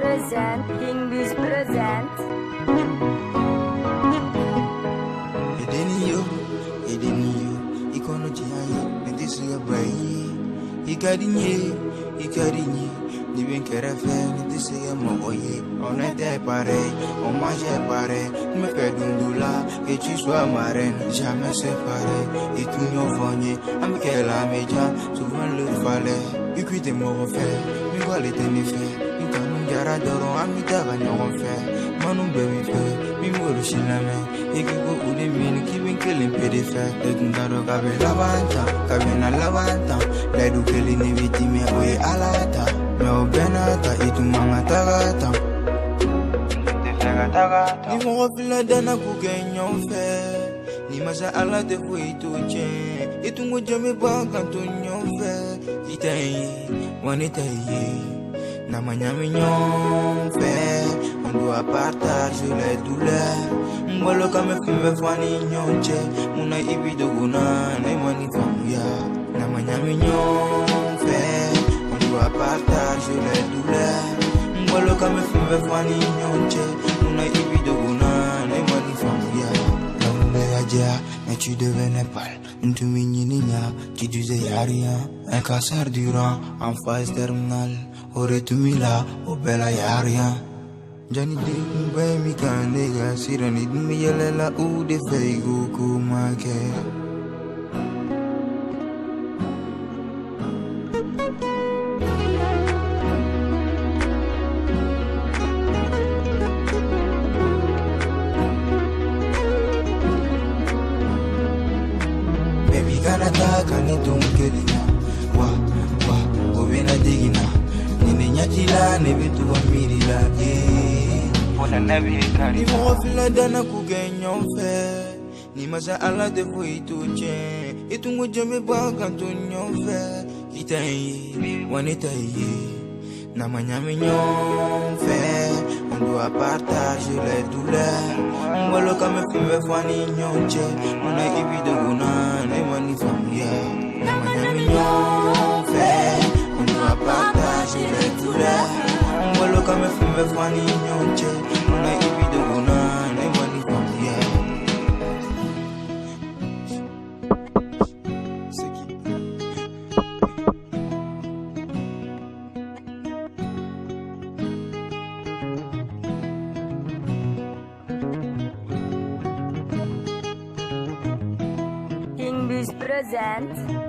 present, English present. Edeniyo, ikono jiaye, ndisi ya bayi. Ikadinye, ni bien kerefe, ndisi ya moye. On était pareil, on mangeait pareil. Me fais dundula, et tu sois ma reine, jamais séparé. Et tout nous vogné, amiquel la média, souvent le fallait. Et puis t'es mort fait, mi guale te mi fait. Jara doro amita banyo fe manu baby fe mi moro shilame ekigo ude min kibin kelen pede fe edundaro kabe na lavanta la du kele ni vitime oye alata me obenata itumanga tagata te fega tagata ni mo fila dana ku genyo fe ni masa ala te fu ituche itungo jame banga to nyofe itayi wanitayi. Namanya mignon fait, on doit partager les douleurs. Mbolo kame fime fani nyonche, muna ibido guna ne mani famuya. Namanya mignon fait, on doit partager les douleurs. Mbolo kame fime fani nyonche, muna ibido guna ne mani famuya. L'amour aja, mais tu devenais pâle. Une tumignininya, tu disais y'a rien. Un cancer durant, en phase terminale. Ore tu mila, o bella y'a rien. Jani de kumbe mi kandega, sirani dumi yelela u de feigo kumake. Baby kanata kanitun kelina, wa, obina digina. Nyajila nebitu wa mirila Pona nebi kari ni mo fila dana ku genyo fe ni masa ala de fu ituche itungo jame baga to nyofe itayi wanitayi na manyami nyofe on doit partager les douleurs mbolo kame fime fani nyonche muna ibido guna ne mani famia na manyami nyofe on doit partager les douleurs. Mbolo kame fime fani nyonche, muna ibido guna ne mani famia. English present.